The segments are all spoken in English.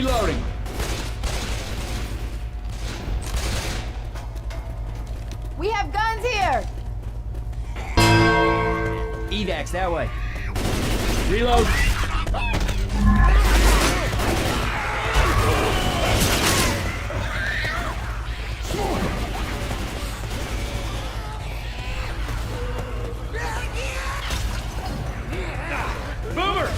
Reloading. We have guns here! Evacs that way. Reload. Boomer!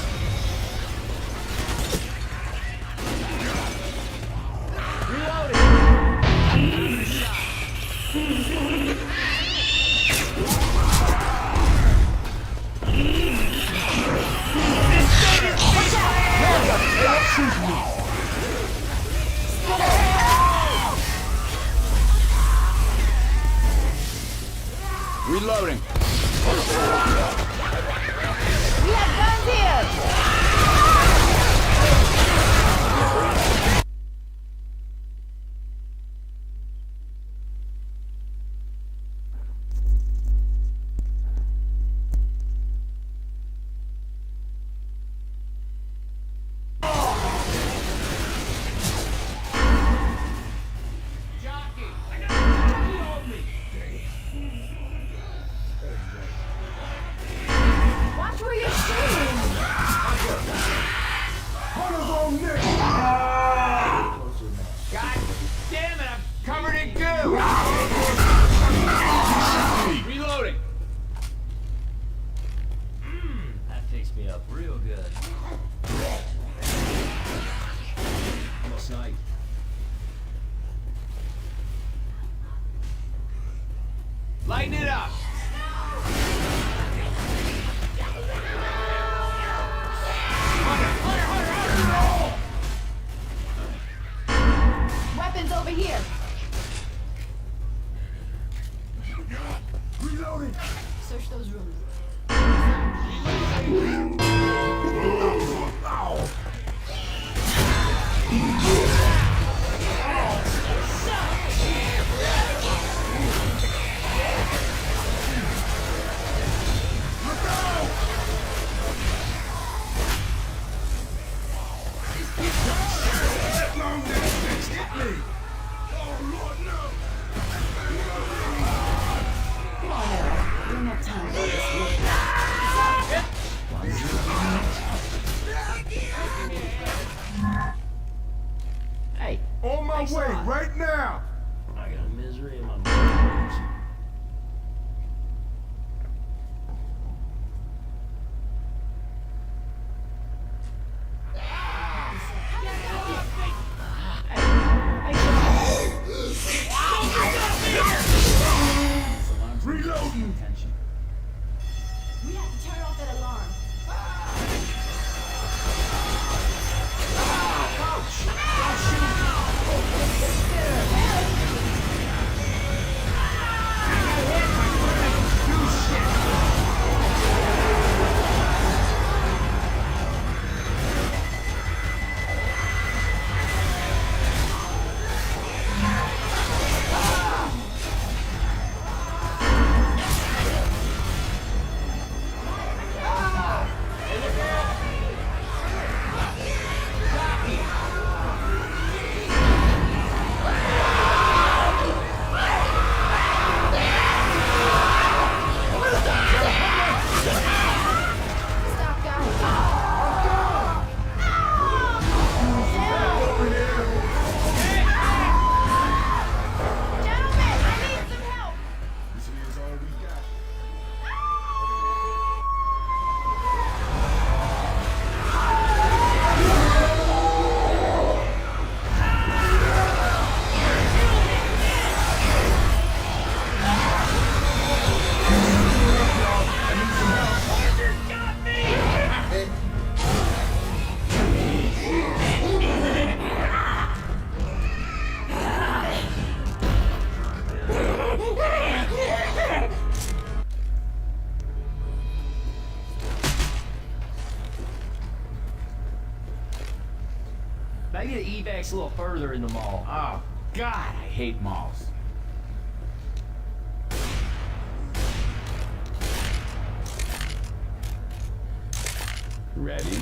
Reloading. We have guns here! Watch where you're shooting! God damn it, I'm covered in goo! Reloading. That fixed me up real good. Almost night. Lighten it up. Weapons over here! Reloading! Search those rooms. Long distance, hit me! Oh, Lord, no! Come on now. We don't have time for this. Hey, On my Thanks a way, lot. right now! I got a misery in my bones. Reloading! Attention. We have to turn off that alarm. Stop, guys. Gentlemen, I need some help. This is all we got. Maybe the evac's a little further in the mall. Oh, God, I hate malls. Ready?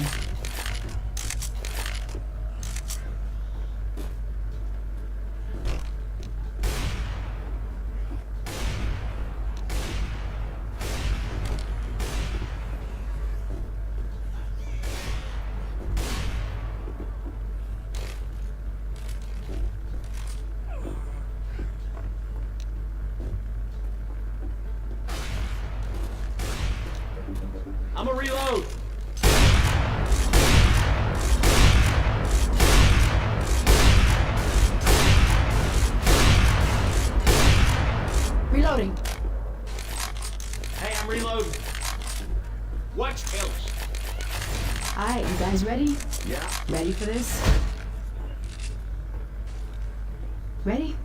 Guys ready? Yeah. Ready for this? Ready?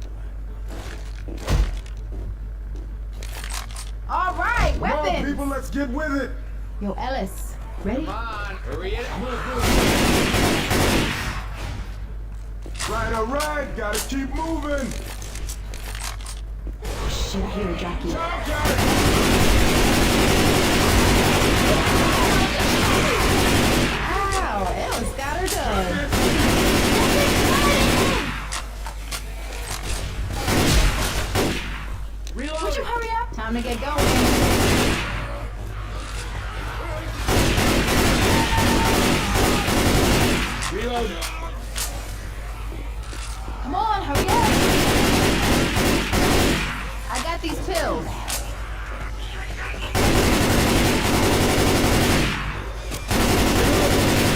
All right, Come on, weapons! people, let's get with it. Yo, Ellis, ready? Come on, hurry it up. All right, gotta keep moving. Shit, I hear a jockey. Ow, Ellis got her done. Reload. Would you hurry up? Time to get going. Reload. Come on, hurry up. I got these pills.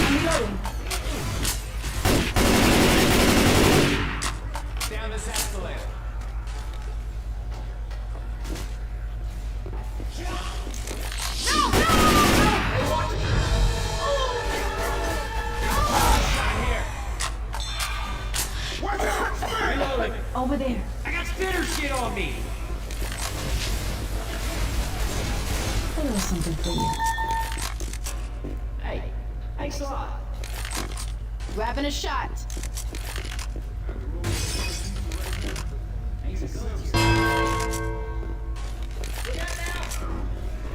I'm reloading. Down this escalator. Reloading. Over there. I got spitter shit on me. A little something for you. Hey, thanks a lot. Grabbing a shot.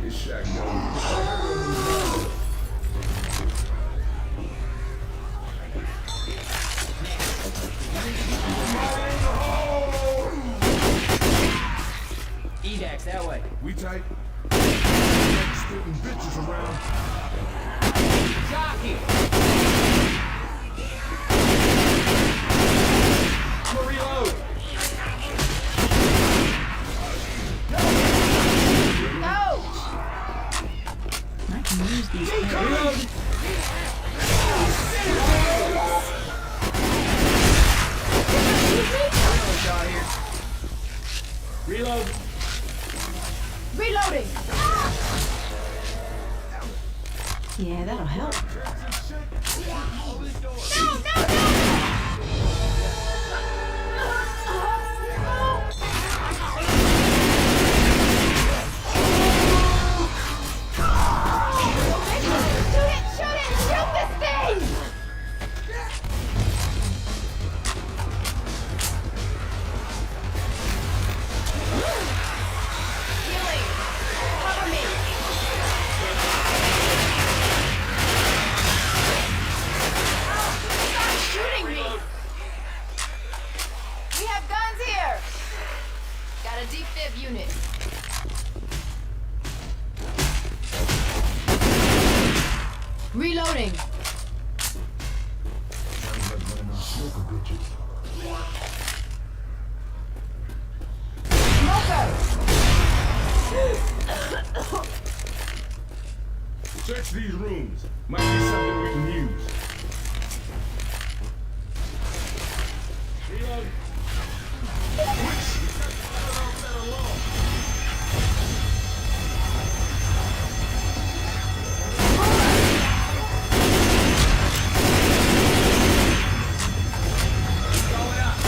It's Shaq. Evacs that way. We tight. Spitting bitches around. Jockey. I'ma reload. Ouch! I can use these pills. Reload. Reload shot here. Reload. Reloading! Yeah, that'll help. Shoot this thing! Healing! Cover me! Stop shooting me! We have guns here! Got a deep fib unit. Reloading! Smoker! Search these rooms. Might be something we can use. Reload. Going up.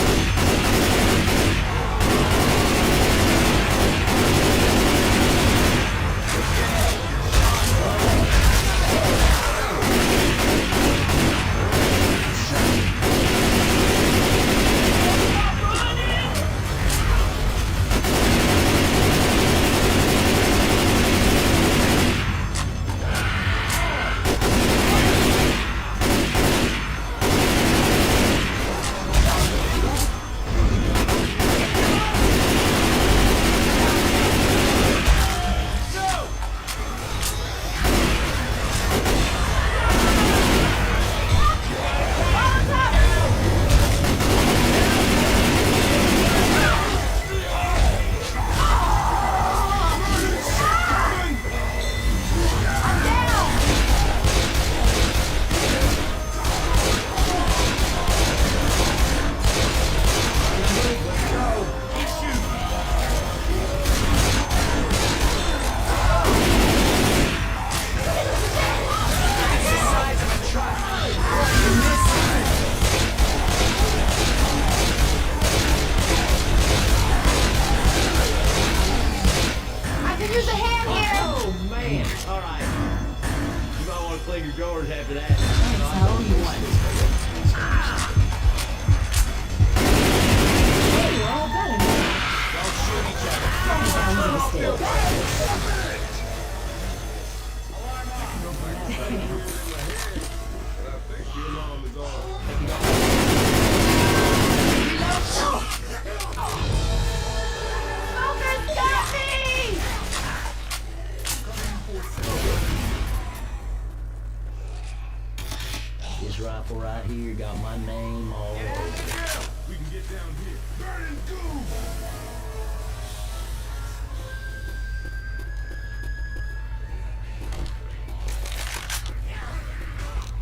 burning goo!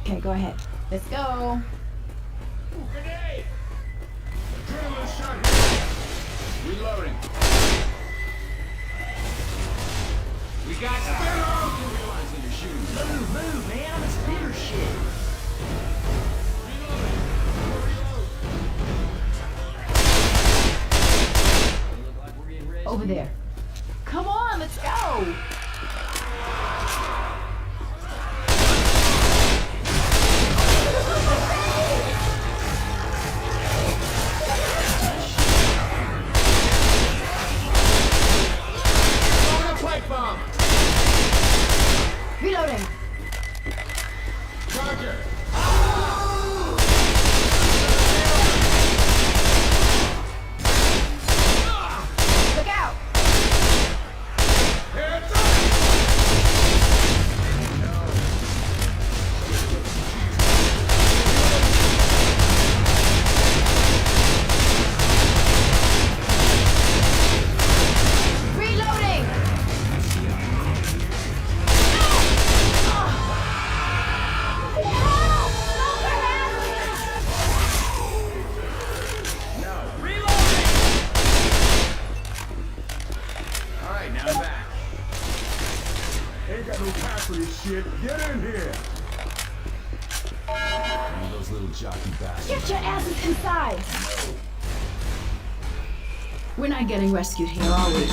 Okay, go ahead. Let's go. Grenade! Adrenaline shot here! Reloading. We got Spin off! You realize that you're shooting. Move, man. I'm a spitter shit. Look like we're getting rescued. Over there. Come on, let's go. Throwing a pipe bomb! Reloading. Roger! Look out. Heads up! Reloading. Alright, now I'm back. Ain't got no time for this shit. Get in here! One of those little jockey bastards. Get your asses inside. We're not getting rescued here, are we?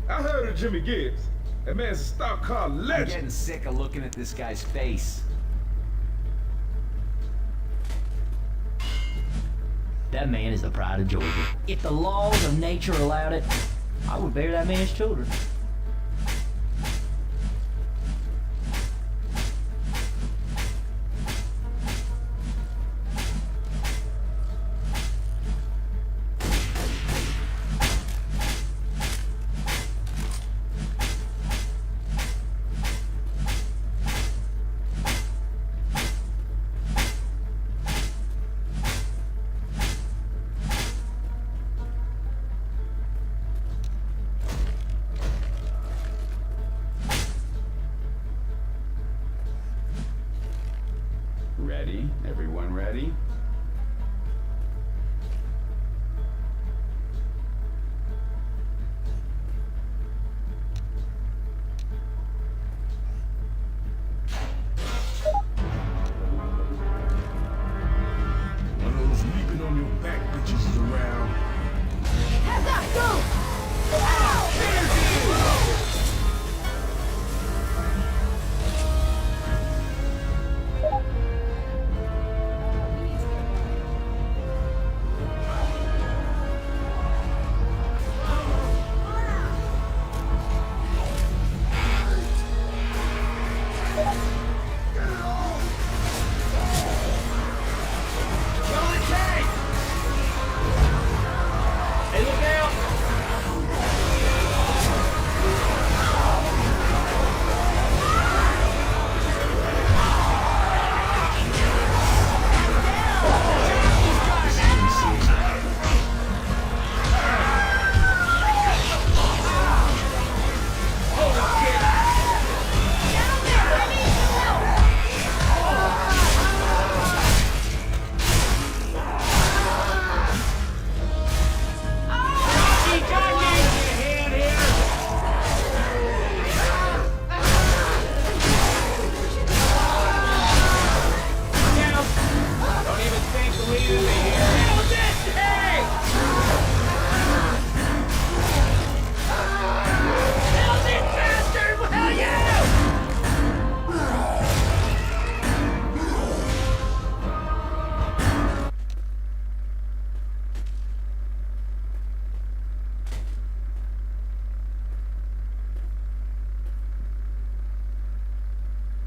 I heard of Jimmy Gibbs. That man's a stock car I'm legend. getting sick of looking at this guy's face. That man is the pride of Georgia. If the laws of nature allowed it, I would bear that man's children.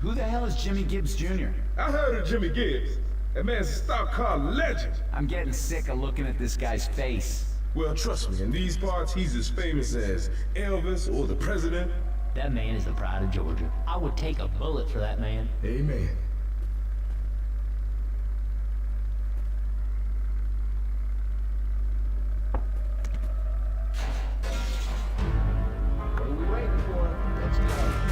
Who the hell is Jimmy Gibbs Jr.? I heard of Jimmy Gibbs. That man's a stock car legend. I'm getting sick of looking at this guy's face. Well, trust me, in these parts, he's as famous as Elvis or the president. That man is the pride of Georgia. I would take a bullet for that man. Amen. What are we waiting for? Let's go.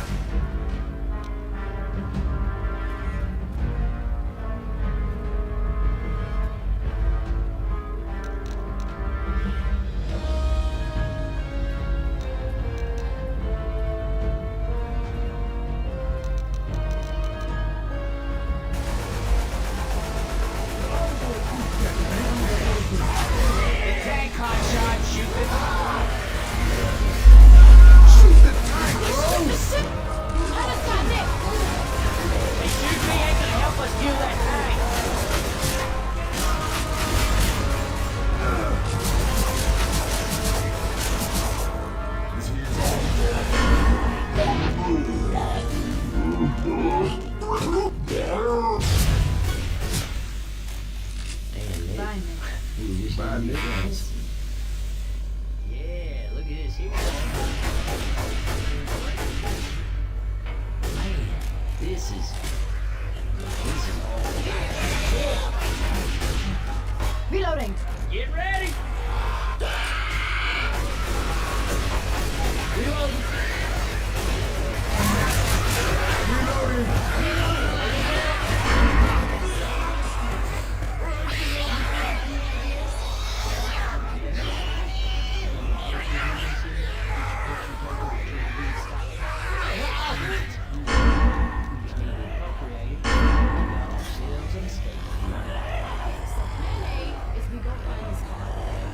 Bye, nigga. Yeah, look at this here. Man, this is all. Reloading. Get ready. Reloading. Hey, is we go find this car.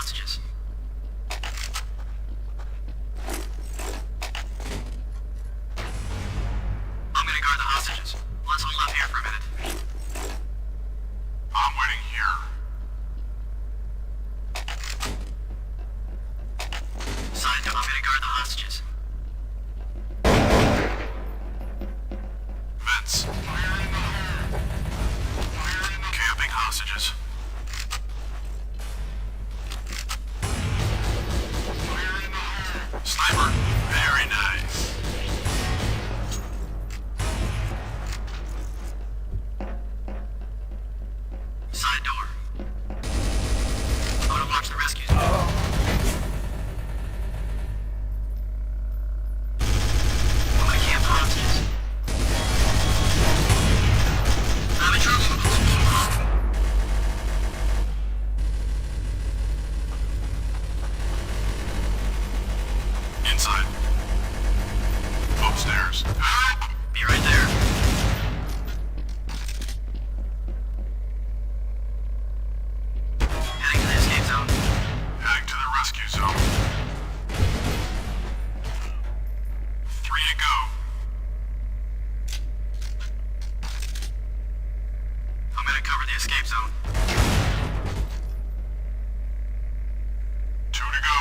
hostages. I'm gonna guard the hostages. Let's hold up here for a minute. I'm waiting here. Side door, I'm gonna guard the hostages. Vents. Camping hostages. Sniper. Very nice. Side door. I'm gonna watch the rescues. I'm gonna camp hostages. I'm in trouble. Inside. Upstairs. Be right there. Heading to the escape zone. Heading to the rescue zone. 3 to go. I'm gonna cover the escape zone. 2 to go.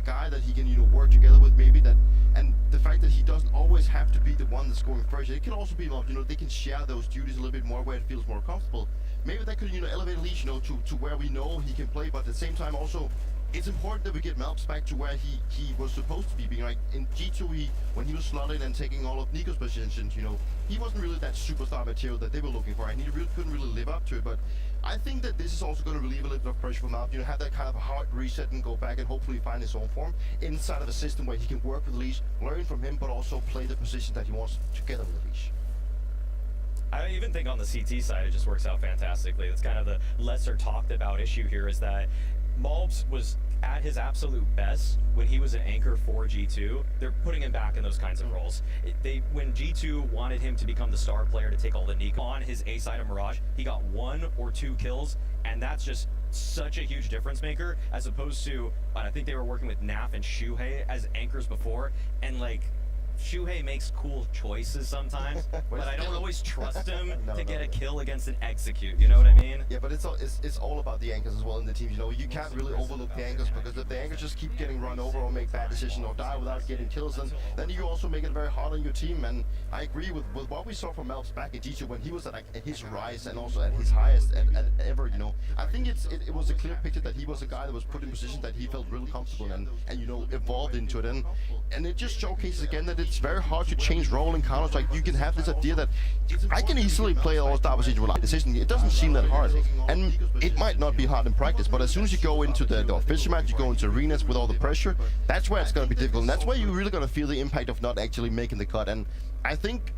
guy that he can, work together with, maybe that, and the fact that he doesn't always have to be the one that's going first. It can also be, they can share those duties a little bit more where it feels more comfortable. Maybe that could, elevate Leash, to where we know he can play, but at the same time also, it's important that we get Melps back to where he was supposed to be, being like in G2, when he was slotted and taking all of Nico's positions, he wasn't really that superstar material that they were looking for, and he couldn't really live up to it. But I think that this is also going to relieve a little bit of pressure from Melps, have that kind of a hard reset and go back and hopefully find his own form inside of a system where he can work with Leash, learn from him, but also play the position that he wants together with Leash. I even think on the CT side, it just works out fantastically. That's kind of the lesser talked about issue here, is that Malbs was at his absolute best when he was an anchor for G2. They're putting him back in those kinds of roles. When G2 wanted him to become the star player to take all the Nico on his A side of Mirage, he got 1 or 2 kills, and that's just such a huge difference maker, as opposed to, I think they were working with Naf and Shuhei as anchors before, and like, Shuhei makes cool choices sometimes, but I don't always trust him to get a kill against an execute, you know what I mean? Yeah, but it's all about the anchors as well in the team. You can't really overlook the anchors, because if the anchors just keep getting run over or make bad decisions or die without getting kills, then you also make it very hard on your team. And I agree with what we saw from Melps back in G2 when he was at his rise and also at his highest at ever. I think it was a clear picture that he was a guy that was put in positions that he felt really comfortable and evolved into it. And it just showcases again that it's very hard to change role in Counter-Strike. You can have this idea that I can easily play all-star position without decision. It doesn't seem that hard, and it might not be hard in practice, but as soon as you go into the official match, you go into arenas with all the pressure, that's where it's going to be difficult, and that's where you're really going to feel the impact of not actually making the cut. And I think,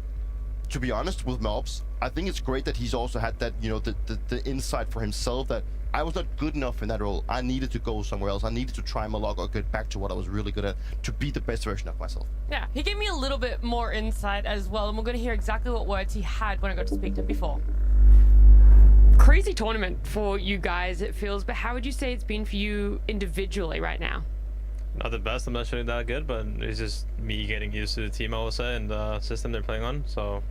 to be honest, with Melps, I think it's great that he's also had that, the insight for himself that I was not good enough in that role. I needed to go somewhere else. I needed to try my luck or get back to what I was really good at to be the best version of myself. Yeah, he gave me a little bit more insight as well, and we're going to hear exactly what words he had when I got to speak to him before. Crazy tournament for you guys, it feels, but how would you say it's been for you individually right now? Not the best, I'm not showing that good, but it's just me getting used to the team, I would say, and the system they're playing on, so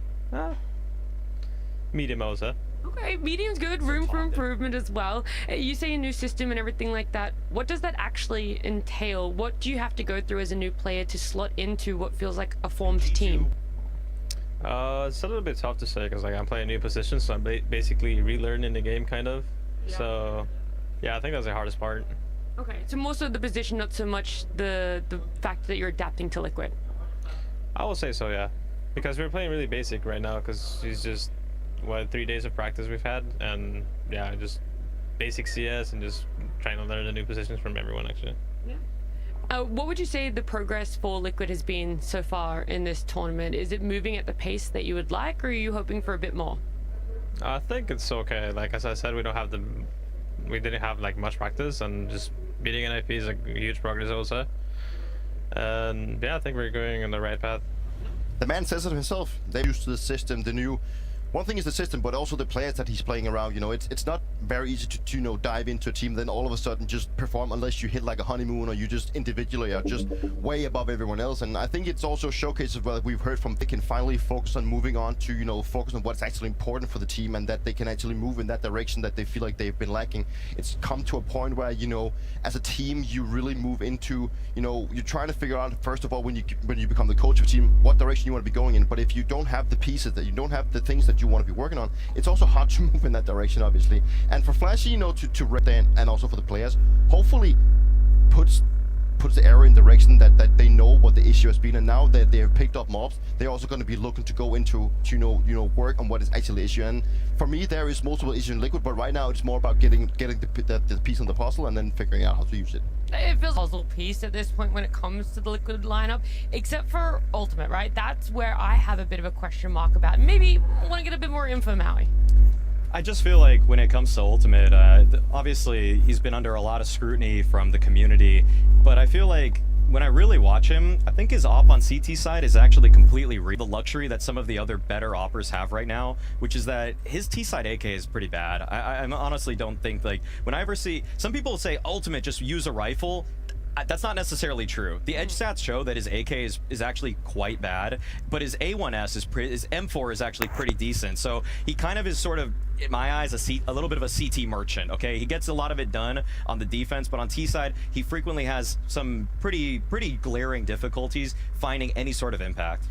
medium, I would say. Okay, medium's good, room for improvement as well. You say a new system and everything like that. What does that actually entail? What do you have to go through as a new player to slot into what feels like a formed team? It's a little bit tough to say, because I'm playing new positions, so I'm basically relearning the game, kind of. Yeah. So, yeah, I think that's the hardest part. Okay, so more so the position, not so much the fact that you're adapting to Liquid. I will say so, yeah. Because we're playing really basic right now, because it's just 3 days of practice we've had, and yeah, just basic CS and just trying to learn the new positions from everyone, actually. Yeah. What would you say the progress for Liquid has been so far in this tournament? Is it moving at the pace that you would like, or are you hoping for a bit more? I think it's okay. Like as I said, we didn't have like much practice, and just beating an IP is a huge progress also. And yeah, I think we're going on the right path. The man says it himself. They're used to the system, the new. One thing is the system, but also the players that he's playing around. It's not very easy to dive into a team, then all of a sudden just perform unless you hit like a honeymoon or you just individually are just way above everyone else. And I think it's also showcases what we've heard from they can finally focus on moving on to, focus on what's actually important for the team, and that they can actually move in that direction that they feel like they've been lacking. It's come to a point where, as a team, you really move into, you're trying to figure out, first of all, when you become the coach of a team, what direction you want to be going in. But if you don't have the pieces, that you don't have the things that you want to be working on, it's also hard to move in that direction, obviously. And for Flashy, to Red and also for the players, hopefully puts the arrow in direction that they know what the issue has been, and now that they have picked up mobs, they're also going to be looking to go into work on what is actually the issue. And for me, there is multiple issues in Liquid, but right now it's more about getting the piece on the puzzle and then figuring out how to use it. It feels a puzzle piece at this point when it comes to the Liquid lineup, except for Ultimate, right? That's where I have a bit of a question mark about. Maybe I want to get a bit more info, Maui. I just feel like when it comes to Ultimate, obviously he's been under a lot of scrutiny from the community, but I feel like when I really watch him, I think his op on CT side is actually completely real. The luxury that some of the other better oppers have right now, which is that his T-side AK is pretty bad. I honestly don't think, like, when I ever see, some people say Ultimate, just use a rifle. That's not necessarily true. The edge stats show that his AK is actually quite bad, but his A1S his M4 is actually pretty decent. So he kind of is sort of, in my eyes, a little bit of a CT merchant. Okay, he gets a lot of it done on the defense, but on T side, he frequently has some pretty glaring difficulties finding any sort of impact.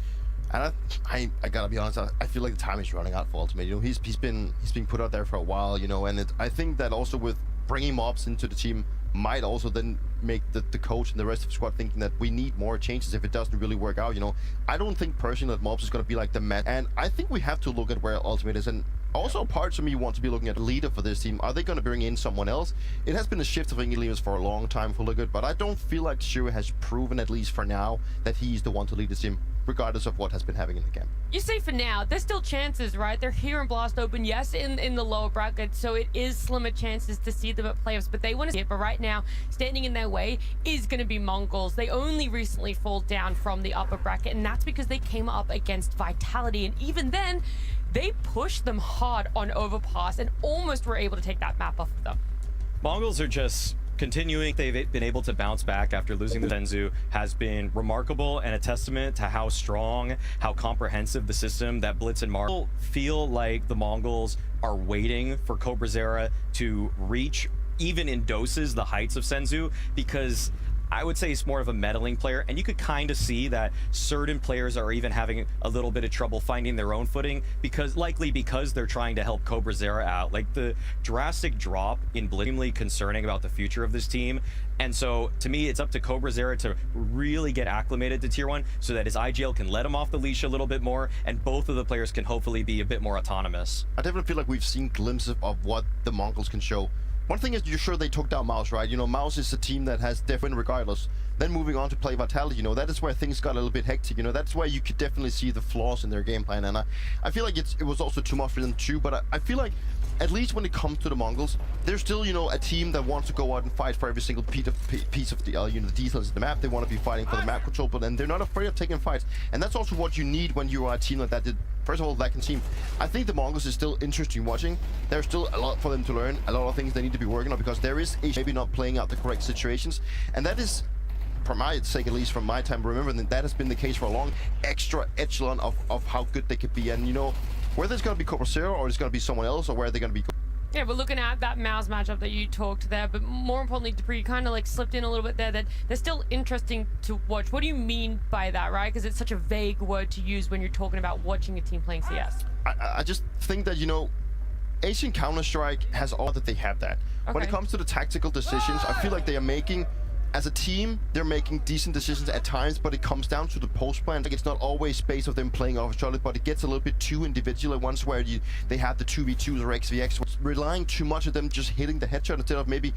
And I gotta be honest, I feel like the time is running out for Ultimate. You know, he's been put out there for a while. You know, and I think that also with bringing mobs into the team might also then make the coach and the rest of the squad thinking that we need more changes if it doesn't really work out. You know, I don't think personally that mobs is going to be like the match, and I think we have to look at where Ultimate is. And also parts of me want to be looking at a leader for this team. Are they going to bring in someone else? It has been a shift of English leaders for a long time for Liquid, but I don't feel like Shiro has proven, at least for now, that he's the one to lead the team, regardless of what has been happening in the camp. You say for now, there's still chances, right? They're here in Blast Open, yes, in the lower bracket, so it is slimmer chances to see them at playoffs, but they want to see it. But right now, standing in their way is going to be Mongols. They only recently fall down from the upper bracket, and that's because they came up against Vitality, and even then, they pushed them hard on Overpass and almost were able to take that map off of them. Mongols are just continuing. They've been able to bounce back after losing the Senzu has been remarkable and a testament to how strong, how comprehensive the system that Blitz and Marvel feel like the Mongols are waiting for Cobra Zera to reach, even in doses, the heights of Senzu, because I would say he's more of a meddling player, and you could kind of see that certain players are even having a little bit of trouble finding their own footing likely because they're trying to help Cobra Zera out. Like the drastic drop in extremely concerning about the future of this team. And so to me, it's up to Cobra Zera to really get acclimated to tier 1 so that his IGL can let him off the leash a little bit more, and both of the players can hopefully be a bit more autonomous. I definitely feel like we've seen glimpses of what the Mongols can show. One thing is, you're sure they took down Mouse, right? You know, Mouse is a team that has different regardless. Then moving on to play Vitality, you know, that is where things got a little bit hectic. You know, that's where you could definitely see the flaws in their game plan. And I feel like it was also too much for them too, but I feel like at least when it comes to the Mongols, they're still, you know, a team that wants to go out and fight for every single piece of the, you know, the details of the map. They want to be fighting for the map control, but then they're not afraid of taking fights. And that's also what you need when you are a team like that. First of all, that can seem. I think the Mongols is still interesting watching. There's still a lot for them to learn, a lot of things they need to be working on, because there is maybe not playing out the correct situations. And that is, for my sake, at least from my time, remember that has been the case for a long extra echelon of how good they could be. And, you know, whether it's going to be Cobra Zero or it's going to be someone else, or where they're going to be. Yeah, we're looking at that Mouse matchup that you talked there, but more importantly, Dupree, you kind of like slipped in a little bit there, that they're still interesting to watch. What do you mean by that, right? Because it's such a vague word to use when you're talking about watching a team playing CS. I just think that, you know, Asian Counter-Strike has all that they have that. Okay. When it comes to the tactical decisions, I feel like they are making, as a team, they're making decent decisions at times, but it comes down to the post plan. Like, it's not always space of them playing off each other, but it gets a little bit too individual at once, where they have the 2v2s or XVX, relying too much of them just hitting the headshot instead of maybe